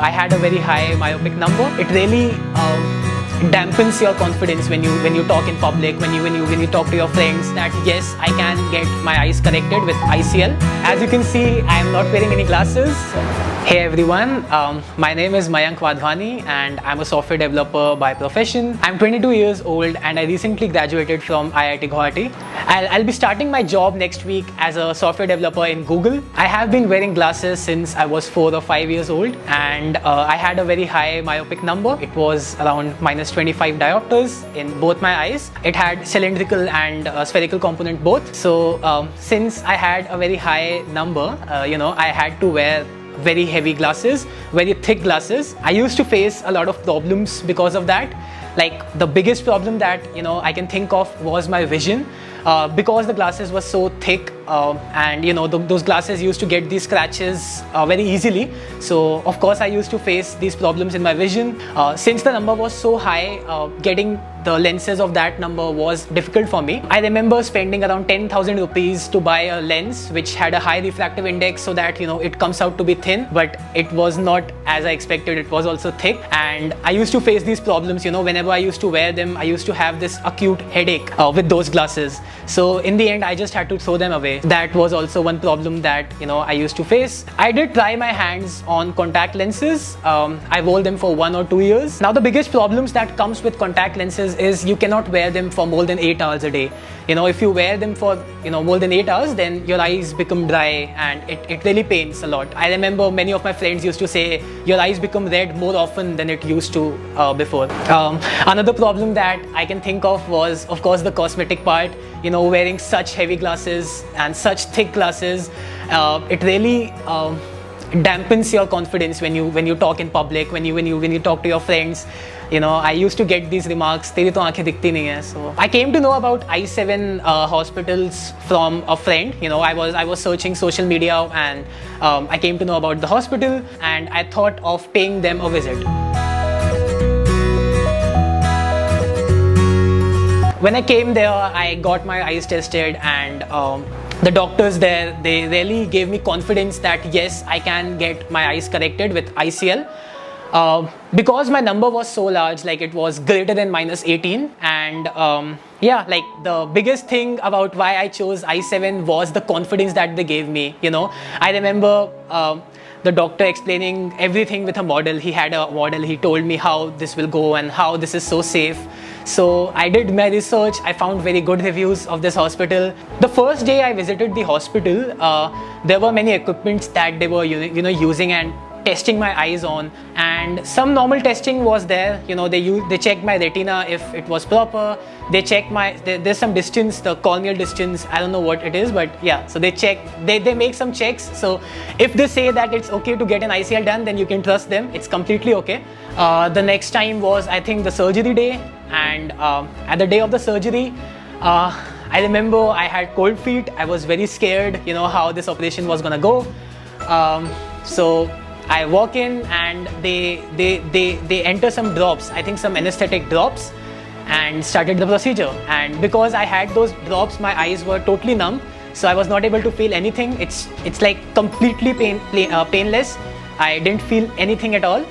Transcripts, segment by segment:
I had a very high myopic number. It really dampens your confidence when you talk in public, when you talk to your friends, that yes, I can get my eyes corrected with ICL. As you can see, I am not wearing any glasses. Hey everyone, my name is Mayank Wadhwani and I'm a software developer by profession. I'm 22 years old and I recently graduated from IIT Guwahati. I'll be starting my job next week as a software developer in Google. I have been wearing glasses since I was 4 or 5 years old, and I had a very high myopic number. It was around minus 25 diopters in both my eyes. It had cylindrical and spherical component both. So since I had a very high number, I had to wear very heavy glasses, very thick glasses. I used to face a lot of problems because of that. Like the biggest problem that I can think of was my vision. Because the glasses were so thick and those glasses used to get these scratches very easily. So of course I used to face these problems in my vision. Since the number was so high, getting the lenses of that number was difficult for me. I remember spending around 10,000 rupees to buy a lens which had a high refractive index so that it comes out to be thin, but it was not as I expected. It was also thick, and I used to face these problems. Whenever I used to wear them, I used to have this acute headache with those glasses. So in the end, I just had to throw them away. That was also one problem that I used to face. I did try my hands on contact lenses. I wore them for 1 or 2 years. Now the biggest problems that comes with contact lenses is you cannot wear them for more than 8 hours a day. If you wear them for more than 8 hours, then your eyes become dry and it really pains a lot. I remember many of my friends used to say your eyes become red more often than it used to before. Another problem that I can think of was, of course, the cosmetic part. Wearing such heavy glasses and such thick glasses, it really dampens your confidence when you talk in public, when you talk to your friends. I used to get these remarks, "Teri to aankhein dikhti nahi hai." So I came to know about i7 hospitals from a friend. I was searching social media and I came to know about the hospital, and I thought of paying them a visit. When I came there, I got my eyes tested, and the doctors there, they really gave me confidence that yes, I can get my eyes corrected with ICL. Because my number was so large, like it was greater than minus 18, and like the biggest thing about why I chose i7 was the confidence that they gave me. I remember the doctor explaining everything with a model. He had a model. He told me how this will go and how this is so safe. So I did my research. I found very good reviews of this hospital. The first day I visited the hospital, there were many equipments that they were using and testing my eyes on, and some normal testing was there. They checked my retina if it was proper. They checked there's some distance, the corneal distance. I don't know what it is, but yeah. So they make some checks. So if they say that it's okay to get an ICL done, then you can trust them. It's completely okay. The next time was, I think, the surgery day, and at the day of the surgery, I remember I had cold feet. I was very scared, how this operation was gonna go. So I walk in and they enter some drops, I think some anesthetic drops, and started the procedure. And because I had those drops, my eyes were totally numb, so I was not able to feel anything. It's like completely painless. I didn't feel anything at all.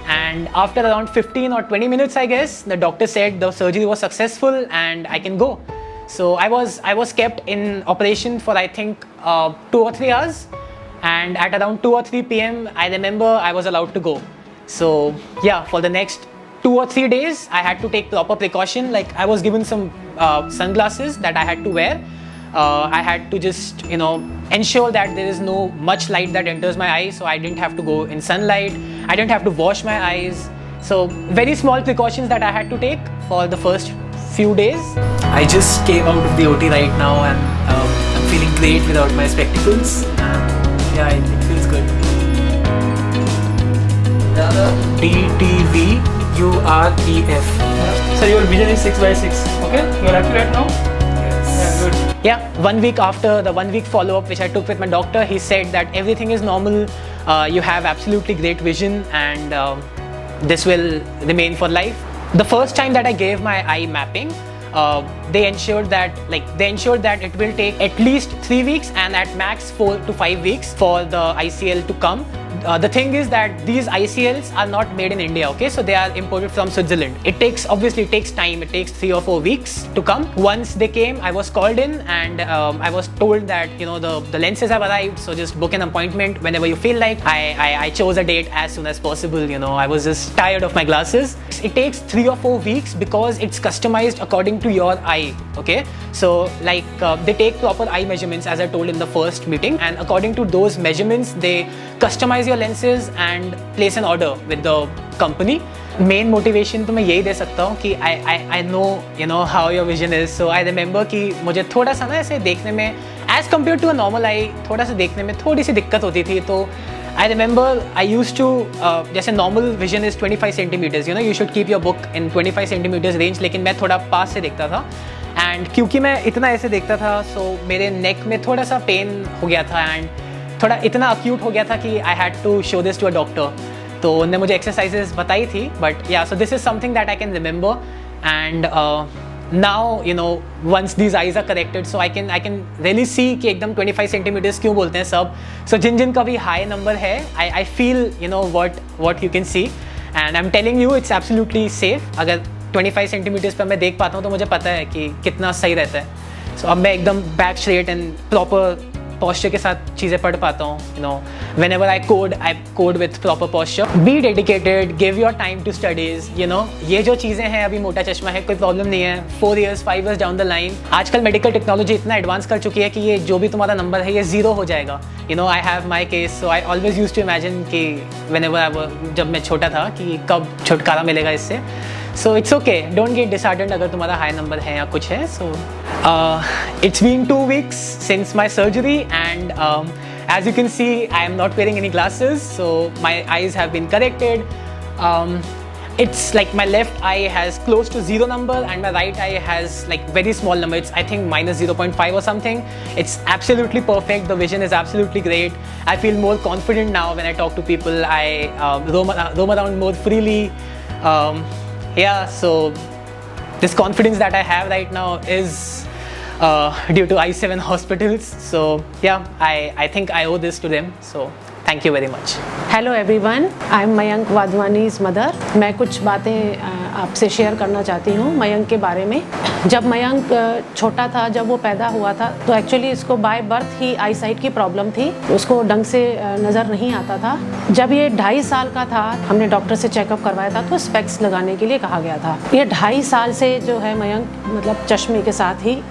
And after around 15 or 20 minutes, I guess, the doctor said the surgery was successful and I can go. So I was kept in operation for, I think, 2 or 3 hours. And at around 2 or 3 p.m, I remember I was allowed to go. So yeah, for the next 2 or 3 days, I had to take proper precaution. Like I was given some sunglasses that I had to wear. I had to just ensure that there is no much light that enters my eyes, so I didn't have to go in sunlight. I didn't have to wash my eyes. So very small precautions that I had to take for the first few days. I just came out of the OT right now, and I'm feeling great without my spectacles. Yeah, it feels good. DTVUREF. So your vision is 6/6. Okay, you are happy right now? Yes. Yeah, good. Yeah, 1 week after the 1 week follow-up which I took with my doctor, he said that everything is normal. You have absolutely great vision, and this will remain for life. The first time that I gave my eye mapping, they ensured that it will take at least 3 weeks and at max 4 to 5 weeks for the ICL to come. the thing is that these ICLs are not made in India, okay? So they are imported from Switzerland. It takes time. It takes 3 or 4 weeks to come. Once they came, I was called in and I was told that, you know, the lenses have arrived, so just book an appointment whenever you feel like. I chose a date as soon as possible, you know. I was just tired of my glasses. It takes 3 or 4 weeks because it's customized according to your eye, okay? So like they take proper eye measurements, as I told in the first meeting, and according to those measurements they customize your lenses and place an order with the company. Main motivation तो मैं यही दे सकता हूँ कि I know you know how your vision is. So I remember कि मुझे थोड़ा सा ना ऐसे देखने में as compared to a normal eye थोड़ा सा देखने में थोड़ी सी दिक्कत होती थी. तो I remember I use to जैसे normal vision is 25 centimetres, you know, you should keep your book in 25 centimetres range, लेकिन मैं थोड़ा पास से देखता था. एंड क्योंकि मैं इतना ऐसे देखता था, सो मेरे नेक में थोड़ा सा पेन हो गया था एंड थोड़ा इतना अक्यूट हो गया था कि I had to show this to a doctor. तो उन्होंने मुझे एक्सरसाइजेस बताई थी, but yeah so this is something that I can remember. And now you know once these eyes are corrected, so I can really see कि एकदम 25 centimetres क्यों बोलते हैं सब. सो जिन का भी हाई नंबर है, I feel you know what you can see, and I am telling you it's absolutely safe. अगर 25 सेंटीमीटर्स पर मैं देख पाता हूँ तो मुझे पता है कि कितना सही रहता है. सो अब मैं एकदम back straight and proper posture के साथ चीज़ें पढ़ पाता हूँ. You know, whenever I code with proper posture. Be dedicated, give your time to studies. You know, ये जो चीज़ें हैं, अभी मोटा चश्मा है, कोई प्रॉब्लम नहीं है. 4 years 5 years down the line आजकल मेडिकल टेक्नोलॉजी इतना एडवांस कर चुकी है कि ये जो भी तुम्हारा नंबर है ये ज़ीरो हो जाएगा. You know, I have my case, so I always use to imagine कि whenever जब मैं छोटा था कि कब छुटकारा मिलेगा इससे. So it's okay, don't get disheartened अगर तुम्हारा हाई नंबर है या कुछ है. सो it's been 2 weeks since my surgery, and as you can see, I am not wearing any glasses, so my eyes have been corrected. It's like my left eye has close to 0 number and my right eye has like very small number. It's I think minus 0.5 or something. It's absolutely perfect. The vision is absolutely great. I feel more confident now when I talk to people. I roam around more freely. Yeah, so this confidence that I have right now is due to I7 hospitals. So yeah, I think I owe this to them. So thank you very much. Hello everyone, I am Mayank Wadhwani's mother. मैं कुछ बातें आपसे share करना चाहती हूँ मयंक के बारे में. जब मयंक छोटा था, जब वो पैदा हुआ था, तो एक्चुअली इसको by birth he I site की प्रॉब्लम थी. उसको ढंग से नज़र नहीं आता था. जब ये 2.5 साल का था, हमने डॉक्टर से चेकअप करवाया था, तो स्पेक्स लगाने के लिए कहा गया था. ये 2.5 साल से जो है मयंक मतलब चश्मे के साथ ही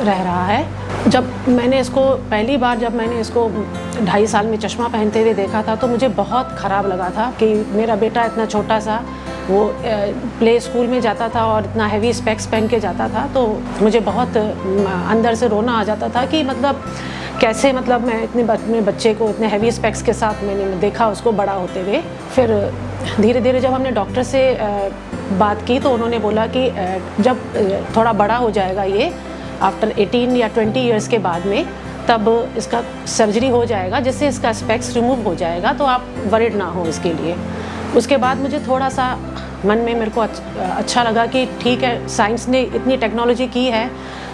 रह रहा है. जब मैंने इसको पहली बार 2.5 साल में चश्मा पहनते हुए देखा था, तो मुझे बहुत ख़राब लगा था कि मेरा बेटा इतना छोटा सा, वो प्ले स्कूल में जाता था और इतना हैवी स्पेक्स पहन के जाता था. तो मुझे बहुत अंदर से रोना आ जाता था कि मतलब कैसे, मतलब मैं अपने बच्चे को इतने हैवी स्पेक्स के साथ मैंने देखा उसको बड़ा होते हुए. फिर धीरे धीरे जब हमने डॉक्टर से बात की, तो उन्होंने बोला कि जब थोड़ा बड़ा हो जाएगा ये, आफ्टर 18 या 20 ईयर्स के बाद में, तब इसका सर्जरी हो जाएगा जिससे इसका स्पेक्स रिमूव हो जाएगा, तो आप वरिड ना हो इसके लिए. उसके बाद मुझे थोड़ा सा मन में मेरे को अच्छा लगा कि ठीक है, साइंस ने इतनी टेक्नोलॉजी की है,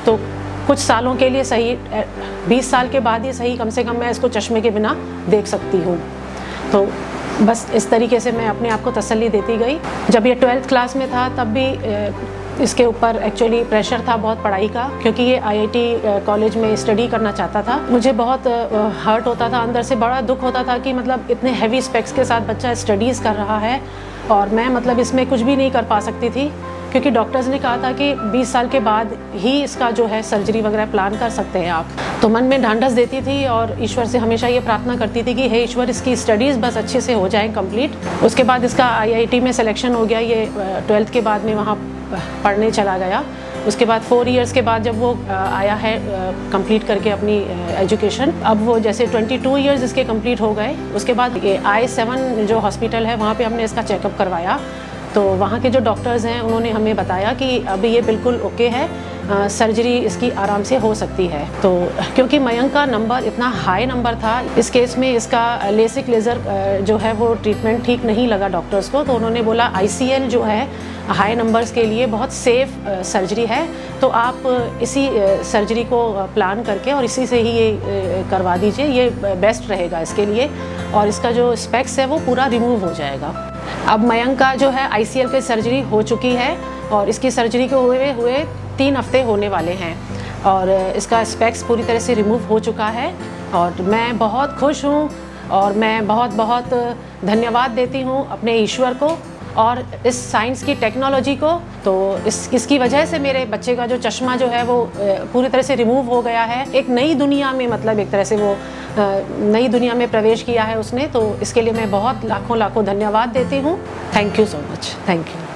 तो कुछ सालों के लिए सही, 20 साल के बाद ही सही, कम से कम मैं इसको चश्मे के बिना देख सकती हूँ. तो बस इस तरीके से मैं अपने आप को तसल्ली देती गई. जब ये 12th क्लास में था, तब भी इसके ऊपर एक्चुअली प्रेशर था बहुत पढ़ाई का, क्योंकि ये IIT कॉलेज में स्टडी करना चाहता था. मुझे बहुत हर्ट होता था, अंदर से बड़ा दुख होता था कि मतलब इतने हैवी स्पेक्स के साथ बच्चा स्टडीज़ कर रहा है और मैं मतलब इसमें कुछ भी नहीं कर पा सकती थी, क्योंकि डॉक्टर्स ने कहा था कि 20 साल के बाद ही इसका जो है सर्जरी वगैरह प्लान कर सकते हैं आप. तो मन में ढांढस देती थी और ईश्वर से हमेशा ये प्रार्थना करती थी कि हे ईश्वर, इसकी स्टडीज़ बस अच्छे से हो जाए कंप्लीट. उसके बाद इसका IIT में सिलेक्शन हो गया. ये 12th के बाद में वहाँ पढ़ने चला गया. उसके बाद 4 इयर्स के बाद जब वो आया है कंप्लीट करके अपनी एजुकेशन, अब वो जैसे 22 इयर्स इसके कंप्लीट हो गए. उसके बाद ये I7 जो हॉस्पिटल है, वहाँ पे हमने इसका चेकअप करवाया. तो वहाँ के जो डॉक्टर्स हैं, उन्होंने हमें बताया कि अभी ये बिल्कुल ओके है, सर्जरी इसकी आराम से हो सकती है। तो क्योंकि मयंक का नंबर इतना हाई नंबर था, इस केस में इसका लेसिक लेज़र जो है वो ट्रीटमेंट ठीक नहीं लगा डॉक्टर्स को, तो उन्होंने बोला ICL जो है हाई नंबर्स के लिए बहुत सेफ सर्जरी है, तो आप इसी सर्जरी को प्लान करके और इसी से ही ये करवा दीजिए, ये बेस्ट रहेगा इसके लिए, और इसका जो स्पेक्स है वो पूरा रिमूव हो जाएगा। अब मयंक का जो है ICL की सर्जरी हो चुकी है और इसकी सर्जरी को हुए 3 हफ्ते होने वाले हैं और इसका स्पेक्स पूरी तरह से रिमूव हो चुका है और मैं बहुत खुश हूँ और मैं बहुत बहुत धन्यवाद देती हूँ अपने ईश्वर को और इस साइंस की टेक्नोलॉजी को। तो इसकी वजह से मेरे बच्चे का जो चश्मा जो है वो पूरी तरह से रिमूव हो गया है। एक नई दुनिया में, मतलब एक तरह से वो नई दुनिया में प्रवेश किया है उसने, तो इसके लिए मैं बहुत लाखों धन्यवाद देती हूँ। Thank you so much. Thank you.